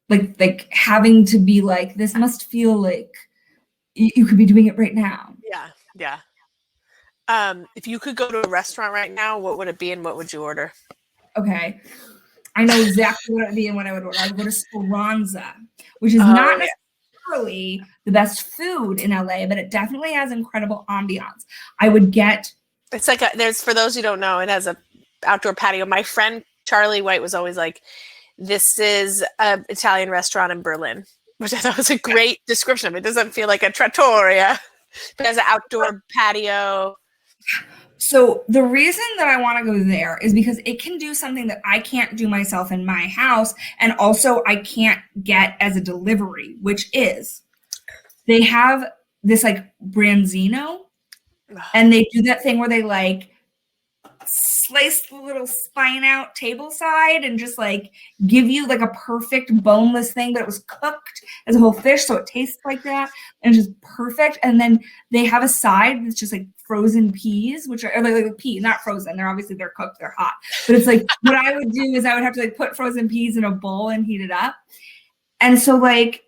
like having to be like, this must feel like you could be doing it right now. Yeah. If you could go to a restaurant right now, what would it be and what would you order? Okay. I know exactly what it would be and what I would order. I would go to Speranza, which is not necessarily the best food in LA, but it definitely has incredible ambiance. I would get... It's like, for those who don't know, it has a outdoor patio. My friend Charlie White was always like, this is an Italian restaurant in Berlin. which I thought was a great description of it. It doesn't feel like a trattoria. It has an outdoor patio. So the reason that I want to go there is because it can do something that I can't do myself in my house, and also I can't get as a delivery, which is they have this like branzino, and they do that thing where they like slice the little spine out table side and just like give you like a perfect boneless thing, but it was cooked as a whole fish, so it tastes like that and it's just perfect. And then they have a side that's just like frozen peas, which are like pea, not frozen. They're cooked, they're hot. But it's like what I would do is I would have to like put frozen peas in a bowl and heat it up. And so like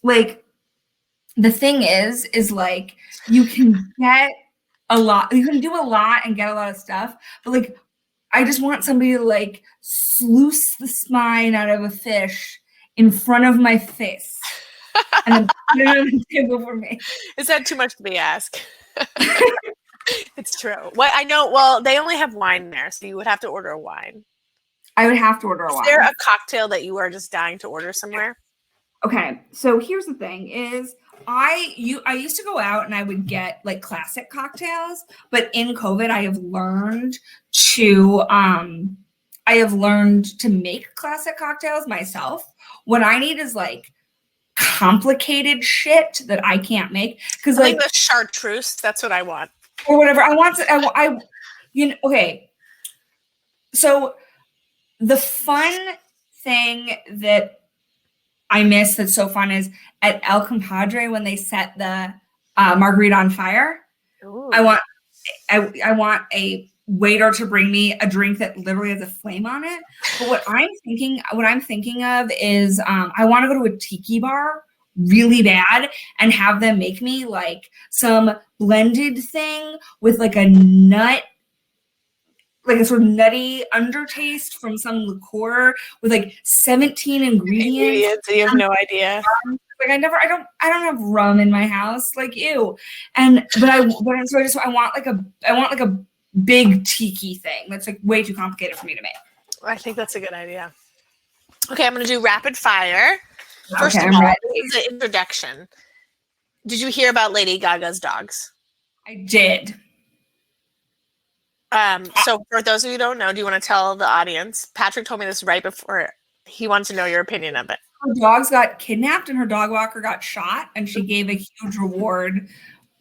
the thing is like you can get a lot, you can do a lot and get a lot of stuff, but like I just want somebody to like sluice the spine out of a fish in front of my face and then put it on the table for me. Is that too much to be asked? It's true. Well, I know. Well, they only have wine there, so you would have to order a wine. I would have to order a wine. Is there a cocktail that you are just dying to order somewhere? Okay, so here's the thing: is I used to go out and I would get like classic cocktails, but in COVID, I have learned to make classic cocktails myself. What I need is like complicated shit that I can't make because like the chartreuse. That's what I want. Or whatever I want to. Okay. So the fun thing that I miss that's so fun is at El Compadre when they set the margarita on fire. Ooh. I want a waiter to bring me a drink that literally has a flame on it. But what I'm thinking of is I want to go to a tiki bar really bad and have them make me like some blended thing with like a nut, like a sort of nutty undertaste from some liqueur with like 17 ingredients. You have no idea. Like I don't have rum in my house. Like ew. But I want like a big tiki thing that's like way too complicated for me to make. I think that's a good idea. Okay, I'm going to do rapid fire. First okay, of all, ready. This is the introduction. Did you hear about Lady Gaga's dogs? I did. So for those of you who don't know, do you want to tell the audience? Patrick told me this right before. He wants to know your opinion of it. Her dogs got kidnapped and her dog walker got shot, and she gave a huge reward.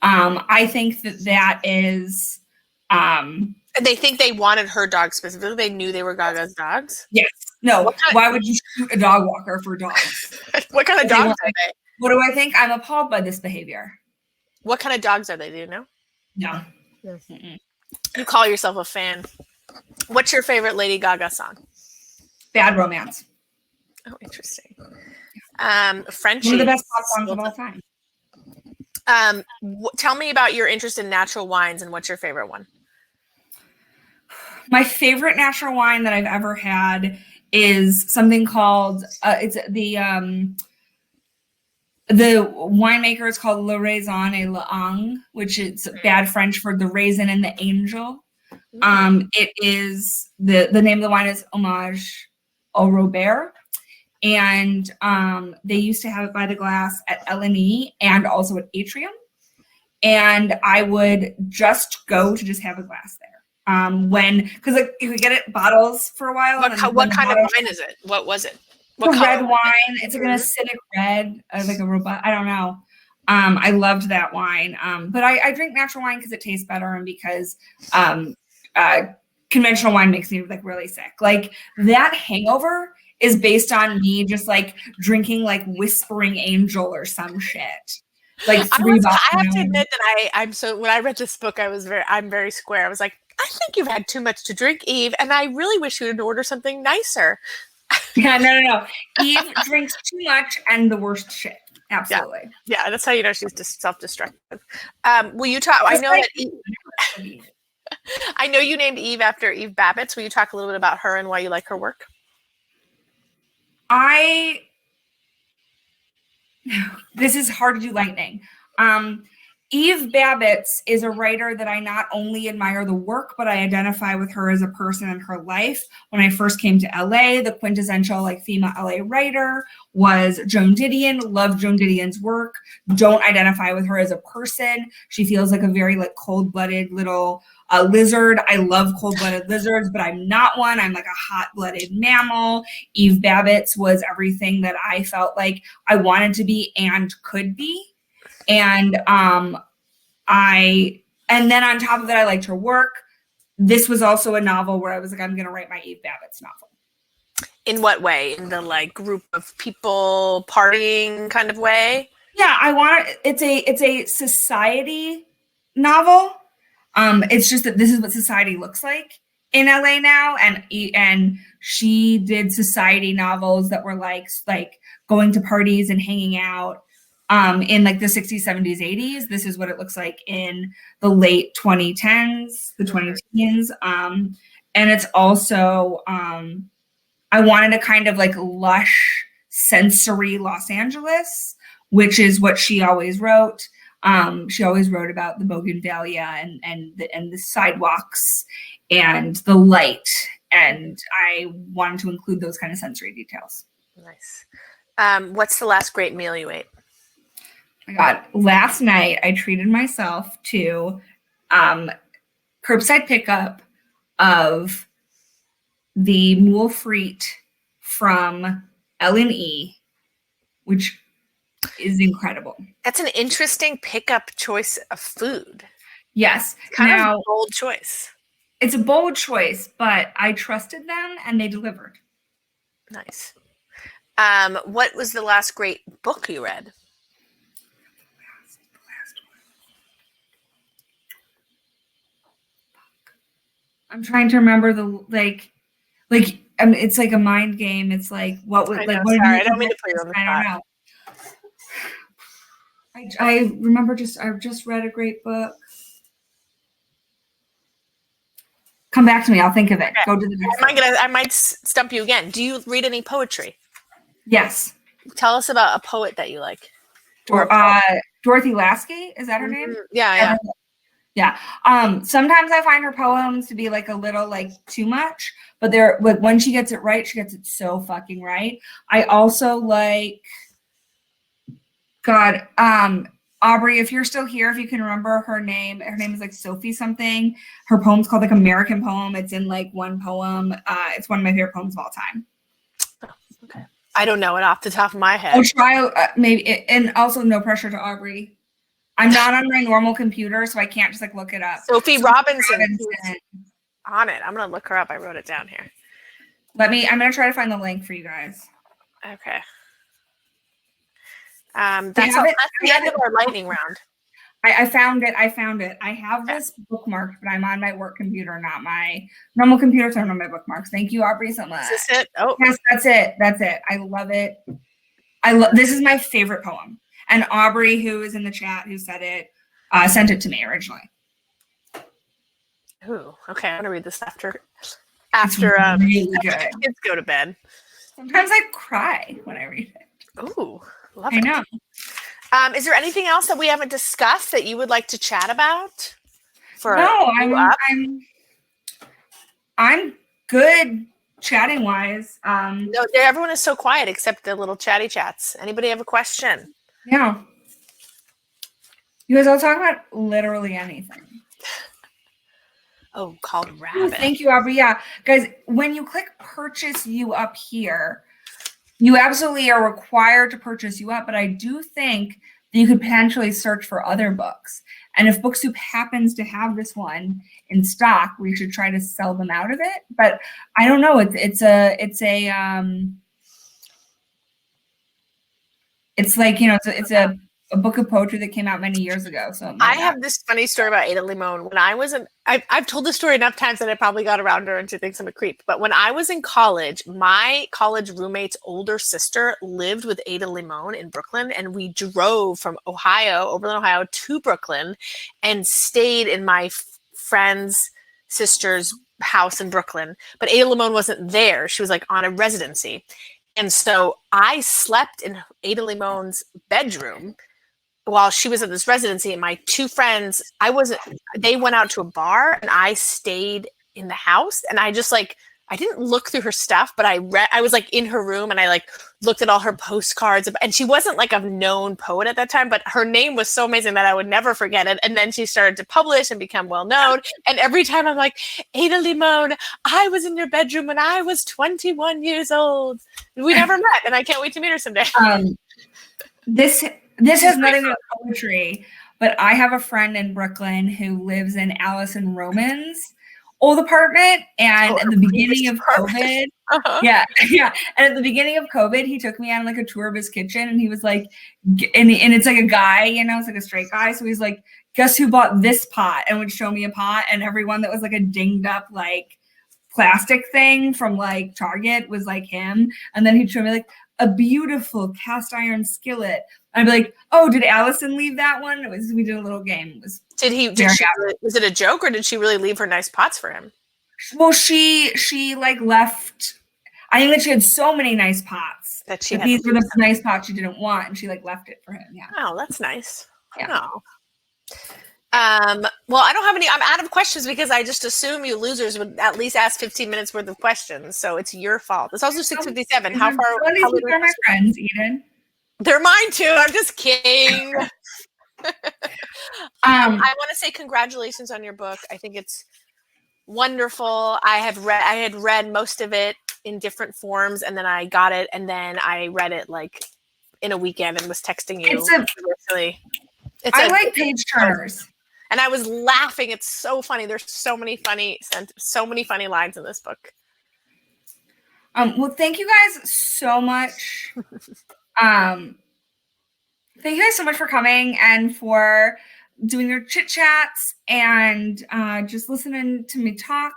I think that is. They think they wanted her dog specifically. They knew they were Gaga's dogs. Yes. No. Why would you shoot a dog walker for dogs? What kind of dogs are they? What do I think? I'm appalled by this behavior. What kind of dogs are they? Do you know? No. Mm-mm. You call yourself a fan. What's your favorite Lady Gaga song? Bad Romance. Oh, interesting. Frenchie. One of the best pop songs of all time. Tell me about your interest in natural wines and what's your favorite one? My favorite natural wine that I've ever had is something called it's the winemaker is called Le Raisin et l'Ange, which is bad French for the raisin and the angel. It is the name of the wine is Hommage au Robert, and they used to have it by the glass at L&E and also at Atrium, and I would just go to just have a glass there. Because like you could get it bottles for a while. What kind of wine is it? What was it? What red wine. It's like an acidic red, like a robust. I don't know. I loved that wine. But I drink natural wine because it tastes better and because conventional wine makes me like really sick. Like that hangover is based on me just like drinking like Whispering Angel or some shit. Like I have to admit that when I read this book, I'm very square. I was like, I think you've had too much to drink, Eve, and I really wish you would order something nicer. Yeah, no. Eve drinks too much and the worst shit. Absolutely. Yeah, that's how you know she's just self-destructive. Will you talk? I know that Eve, I know you named Eve after Eve Babbitt. Will you talk a little bit about her and why you like her work? This is hard to do lightning. Eve Babbitt's is a writer that I not only admire the work, but I identify with her as a person in her life. When I first came to LA, the quintessential like female LA writer was Joan Didion. Love Joan Didion's work. Don't identify with her as a person. She feels like a very like cold-blooded little lizard. I love cold-blooded lizards, but I'm not one. I'm like a hot-blooded mammal. Eve Babbitt's was everything that I felt like I wanted to be and could be. And and then on top of that, I liked her work. This was also a novel where I was like, I'm going to write my Eve Babbitt's novel. In what way? In the like group of people partying kind of way? Yeah, it's a society novel. It's just that this is what society looks like in LA now. And she did society novels that were like going to parties and hanging out. In like the 60s, 70s, 80s. This is what it looks like in the late 2010s, the 2010s. And it's also, I wanted a kind of like lush, sensory Los Angeles, which is what she always wrote. She always wrote about the bougainvillea and the sidewalks and the light. And I wanted to include those kind of sensory details. Nice. What's the last great meal you ate? My God, last night I treated myself to curbside pickup of the moule frite from L&E, which is incredible. That's an interesting pickup choice of food. Yes. Kind of a bold choice. It's a bold choice, but I trusted them and they delivered. Nice. What was the last great book you read? I'm trying to remember it's like a mind game. It's like what was I like. know, What sorry, I don't mean to put you on the spot. I don't know. I remember I've just read a great book. Come back to me. I'll think of it. Okay. Go to the next one. I might stump you again. Do you read any poetry? Yes. Tell us about a poet that you like. Dorothy Lasky. Is that her name? Yeah. Yeah. Sometimes I find her poems to be like a little like too much, but when she gets it right, she gets it so fucking right. I also like Aubrey, if you're still here, if you can remember her name is like Sophie something. Her poem's called like American Poem. It's in like one poem. It's one of my favorite poems of all time. Oh, okay. I don't know it off the top of my head. I'll try maybe, and also no pressure to Aubrey. I'm not on my normal computer, so I can't just like look it up. Sophie Robinson. On it. I'm gonna look her up. I wrote it down here. I'm gonna try to find the link for you guys. Okay. That's the end of our lightning round. I found it. I have this bookmarked, but I'm on my work computer, not my normal computer, so I don't know my bookmarks. Thank you, Aubrey, so much. Is this it? Oh. Yes, that's it. I love it. This is my favorite poem. And Aubrey, who is in the chat, who said it, sent it to me originally. Ooh, okay. I'm gonna read this after really good. Kids go to bed. Sometimes I cry when I read it. Ooh, love it. I know. Is there anything else that we haven't discussed that you would like to chat about? I'm good chatting wise. No, everyone is so quiet except the little chatty chats. Anybody have a question? Yeah. You guys all talk about literally anything. Oh, called Rabbit. Thank you, Aubrey. Yeah, guys, when you click purchase you up here, you absolutely are required to purchase you up, but I do think that you could potentially search for other books. And if BookSoup happens to have this one in stock, we should try to sell them out of it. But I don't know. It's a book of poetry that came out many years ago. So I have this funny story about Ada Limon. When I was I've told this story enough times that I probably got around her and she thinks I'm a creep. But when I was in college, my college roommate's older sister lived with Ada Limon in Brooklyn, and we drove from Oberlin, Ohio, to Brooklyn, and stayed in my friend's sister's house in Brooklyn. But Ada Limon wasn't there; she was like on a residency, and so I slept in Ada Limon's bedroom while she was at this residency, and my two friends, they went out to a bar and I stayed in the house, and I just like, I didn't look through her stuff, but I was like in her room and I like looked at all her postcards, and she wasn't like a known poet at that time, but her name was so amazing that I would never forget it. And then she started to publish and become well known. And every time I'm like, Ada Limon, I was in your bedroom when I was 21 years old. We never met, and I can't wait to meet her someday. This has nothing to do with poetry, but I have a friend in Brooklyn who lives in Allison Roman's old apartment, and at the beginning of COVID, and at the beginning of COVID, he took me on like a tour of his kitchen, and he was like, and it's like a guy, you know, it's like a straight guy, so he's like, guess who bought this pot, and would show me a pot, and everyone that was like a dinged up like plastic thing from like Target was like him, and then he'd show me like a beautiful cast iron skillet. I'd be like, oh, did Allison leave that one? We did a little game. Was it a joke, or did she really leave her nice pots for him? Well, she like left. I think that she had so many nice pots that these were the nice pots she didn't want, and she like left it for him. Yeah. Oh, that's nice. Yeah. Oh. Well, I don't have any. I'm out of questions because I just assume you losers would at least ask 15 minutes worth of questions. So it's your fault. It's also 6:57. How far? These are my friends, Eden. They're mine too. I'm just kidding. I want to say congratulations on your book. I think it's wonderful. I had read most of it in different forms, and then I got it, and then I read it like in a weekend and was texting you. I like page turners. And I was laughing. It's so funny. There's so many funny lines in this book. Well, thank you guys so much. Thank you guys so much for coming and for doing your chit chats and just listening to me talk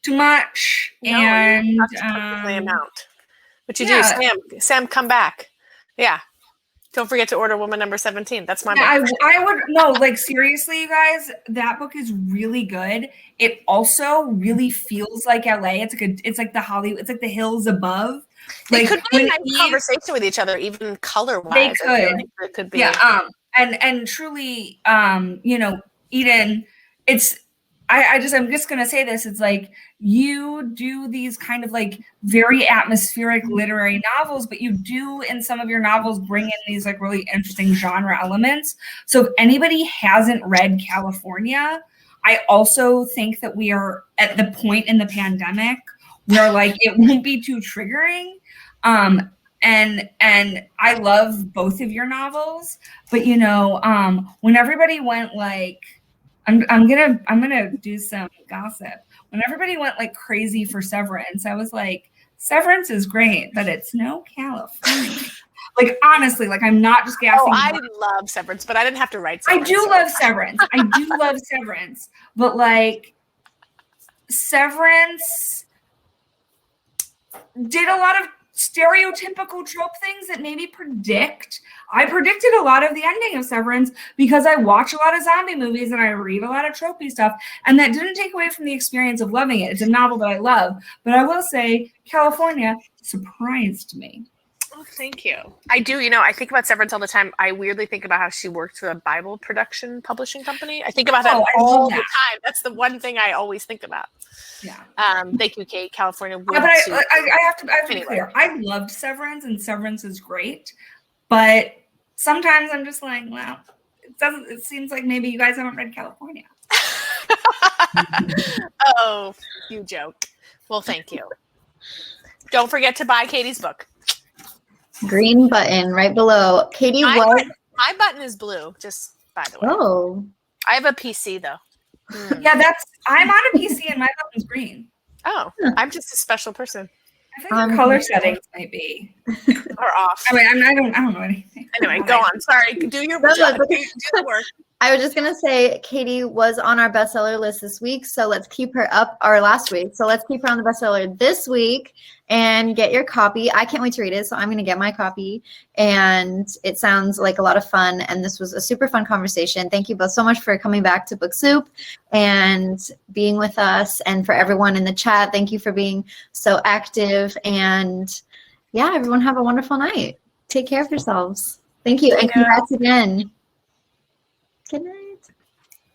too much. No, and amount. What you do, Sam, come back. Yeah. Don't forget to order Woman Number 17. That's my book. I would no, like seriously, you guys, that book is really good. It also really feels like LA. It's like the Hollywood, it's like the hills above. They could be a nice conversation with each other, even color-wise. They could. Like it could be. Yeah. And truly, you know, Eden, I'm just gonna say this. It's like you do these kind of like very atmospheric literary novels, but you do in some of your novels bring in these like really interesting genre elements. So if anybody hasn't read California, I also think that we are at the point in the pandemic where like it won't be too triggering. And I love both of your novels, but you know, when everybody went like, I'm gonna do some gossip. When everybody went like crazy for Severance, I was like, Severance is great, but it's no California. Like honestly, like I'm not just gassing. Oh, I love Severance, but I didn't have to write Severance. I do love Severance. I do love Severance, but like Severance did a lot of stereotypical trope things that maybe I predicted a lot of the ending of Severance because I watch a lot of zombie movies and I read a lot of tropey stuff, and that didn't take away from the experience of loving it. It's a novel that I love, but I will say California surprised me. Oh, thank you. I do. You know, I think about Severance all the time. I weirdly think about how she worked for a Bible production publishing company. I think about that all the time. That's the one thing I always think about. Yeah. Thank you, Kate. California. But I have to be clear. I loved Severance, and Severance is great. But sometimes I'm just like, well, it seems like maybe you guys haven't read California. Oh, you joke. Well, thank you. Don't forget to buy Katie's book. Green button right below. Katie, my button is blue, just by the way. Oh. I have a PC though. Yeah, I'm on a PC and my button's green. Oh, I'm just a special person. I think the color settings might be or off. I mean, I don't know anything. Anyway, go on. Sorry, do your work. Do the work. I was just going to say, Katie was on our bestseller list this week, so let's keep her up, or last week. So let's keep her on the bestseller this week and get your copy. I can't wait to read it, so I'm going to get my copy. And it sounds like a lot of fun, and this was a super fun conversation. Thank you both so much for coming back to Book Soup and being with us. And for everyone in the chat, thank you for being so active. And yeah, everyone have a wonderful night. Take care of yourselves. Thank you, and congrats again. Good night.